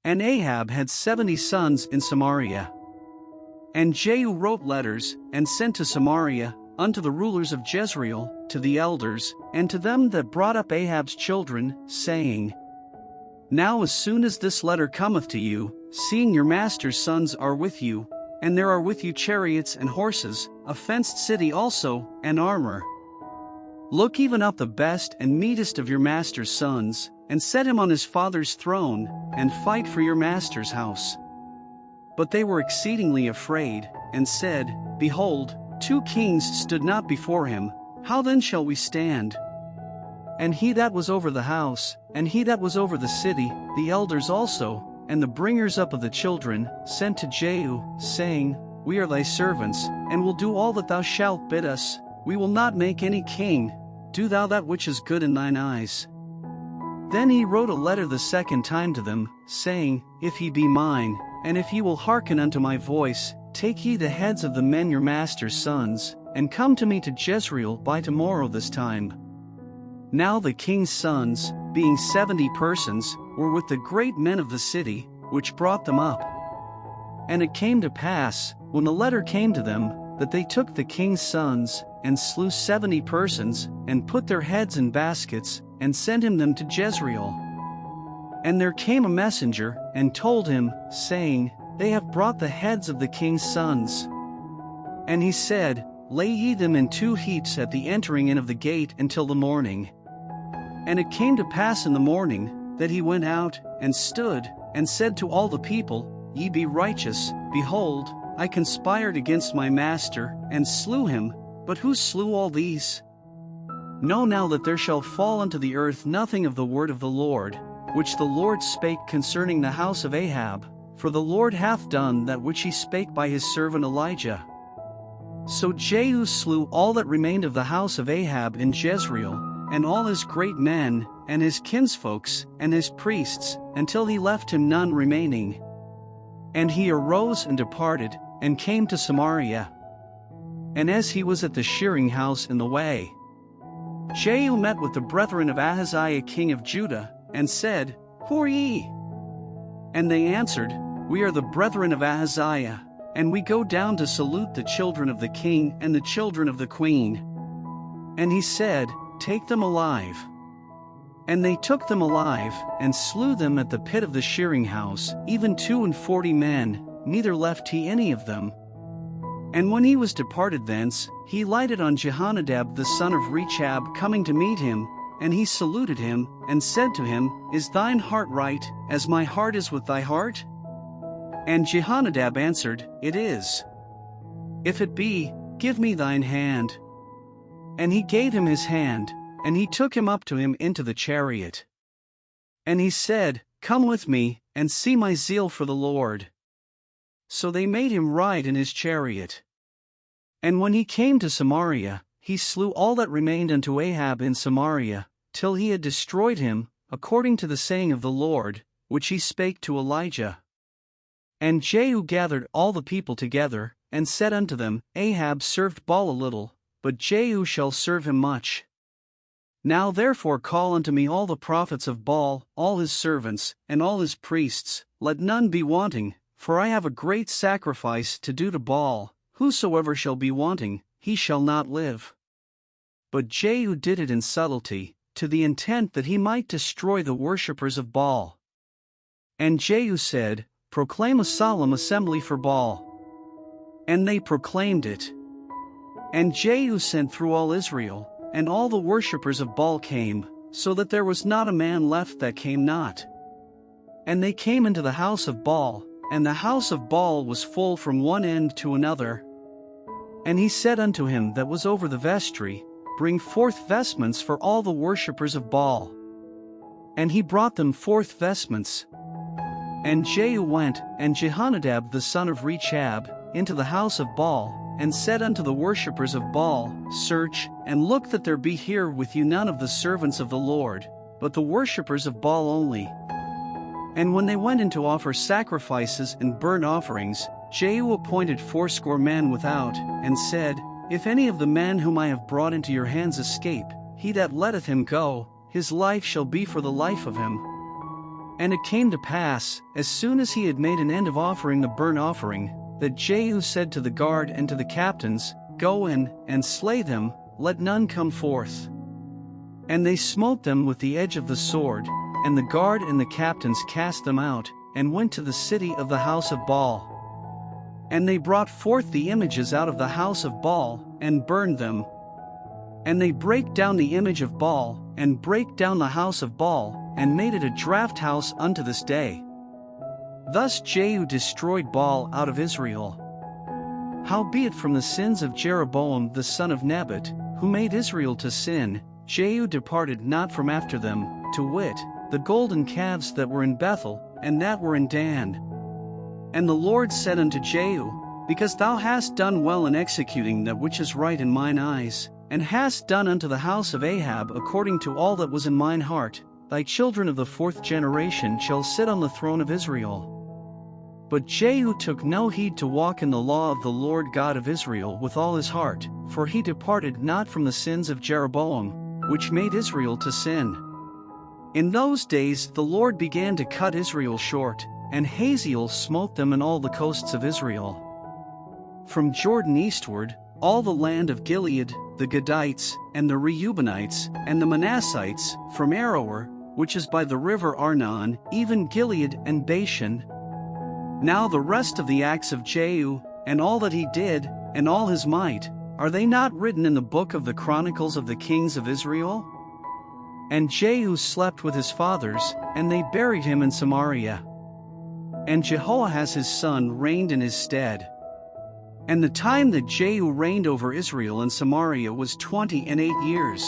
And Ahab had 70 sons in Samaria. And Jehu wrote letters, and sent to Samaria, unto the rulers of Jezreel, to the elders, and to them that brought up Ahab's children, saying, Now as soon as this letter cometh to you, seeing your master's sons are with you, and there are with you chariots and horses, a fenced city also, and armor. Look even up the best and meetest of your master's sons, and set him on his father's throne, and fight for your master's house. But they were exceedingly afraid, and said, Behold, 2 kings stood not before him, how then shall we stand? And he that was over the house, and he that was over the city, the elders also, and the bringers up of the children, sent to Jehu, saying, We are thy servants, and will do all that thou shalt bid us. We will not make any king. Do thou that which is good in thine eyes. Then he wrote a letter the second time to them, saying, If ye be mine, and if ye will hearken unto my voice, take ye the heads of the men your master's sons, and come to me to Jezreel by tomorrow this time. Now the king's sons, being 70 persons, were with the great men of the city, which brought them up. And it came to pass, when the letter came to them, that they took the king's sons, and slew 70 persons, and put their heads in baskets, and sent him them to Jezreel. And there came a messenger, and told him, saying, They have brought the heads of the king's sons. And he said, Lay ye them in 2 heaps at the entering in of the gate until the morning. And it came to pass in the morning, that he went out, and stood, and said to all the people, Ye be righteous, behold, I conspired against my master, and slew him, but who slew all these? Know now that there shall fall unto the earth nothing of the word of the Lord, which the Lord spake concerning the house of Ahab, for the Lord hath done that which he spake by his servant Elijah. So Jehu slew all that remained of the house of Ahab in Jezreel, and all his great men, and his kinsfolks, and his priests, until he left him none remaining. And he arose and departed, and came to Samaria. And as he was at the shearing house in the way, Jehu met with the brethren of Ahaziah king of Judah, and said, Who are ye? And they answered, We are the brethren of Ahaziah, and we go down to salute the children of the king and the children of the queen. And he said, Take them alive. And they took them alive, and slew them at the pit of the shearing house, even 42 men, neither left he any of them. And when he was departed thence, he lighted on Jehonadab the son of Rechab coming to meet him, and he saluted him, and said to him, Is thine heart right, as my heart is with thy heart? And Jehonadab answered, It is. If it be, give me thine hand. And he gave him his hand, and he took him up to him into the chariot. And he said, Come with me, and see my zeal for the Lord. So they made him ride in his chariot. And when he came to Samaria, he slew all that remained unto Ahab in Samaria, till he had destroyed him, according to the saying of the Lord, which he spake to Elijah. And Jehu gathered all the people together, and said unto them, Ahab served Baal a little, but Jehu shall serve him much. Now therefore call unto me all the prophets of Baal, all his servants, and all his priests, let none be wanting, for I have a great sacrifice to do to Baal. Whosoever shall be wanting, he shall not live. But Jehu did it in subtlety, to the intent that he might destroy the worshippers of Baal. And Jehu said, Proclaim a solemn assembly for Baal. And they proclaimed it. And Jehu sent through all Israel, and all the worshippers of Baal came, so that there was not a man left that came not. And they came into the house of Baal, and the house of Baal was full from one end to another. And he said unto him that was over the vestry, Bring forth vestments for all the worshippers of Baal. And he brought them forth vestments. And Jehu went, and Jehonadab the son of Rechab, into the house of Baal, and said unto the worshippers of Baal, Search, and look that there be here with you none of the servants of the Lord, but the worshippers of Baal only. And when they went in to offer sacrifices and burnt offerings, Jehu appointed 80 men without, and said, If any of the men whom I have brought into your hands escape, he that letteth him go, his life shall be for the life of him. And it came to pass, as soon as he had made an end of offering the burnt offering, that Jehu said to the guard and to the captains, Go in, and slay them, let none come forth. And they smote them with the edge of the sword, and the guard and the captains cast them out, and went to the city of the house of Baal. And they brought forth the images out of the house of Baal, and burned them. And they brake down the image of Baal, and brake down the house of Baal, and made it a draught house unto this day. Thus Jehu destroyed Baal out of Israel. Howbeit from the sins of Jeroboam the son of Nebat, who made Israel to sin, Jehu departed not from after them, to wit, the golden calves that were in Bethel, and that were in Dan. And the Lord said unto Jehu, Because thou hast done well in executing that which is right in mine eyes, and hast done unto the house of Ahab according to all that was in mine heart, thy children of the fourth generation shall sit on the throne of Israel. But Jehu took no heed to walk in the law of the Lord God of Israel with all his heart, for he departed not from the sins of Jeroboam, which made Israel to sin. In those days the Lord began to cut Israel short, and Hazael smote them in all the coasts of Israel. From Jordan eastward, all the land of Gilead, the Gadites, and the Reubenites, and the Manassites, from Aroer, which is by the river Arnon, even Gilead and Bashan. Now the rest of the acts of Jehu, and all that he did, and all his might, are they not written in the book of the Chronicles of the kings of Israel? And Jehu slept with his fathers, and they buried him in Samaria. And Jehoahaz his son reigned in his stead. And the time that Jehu reigned over Israel in Samaria was 28 years.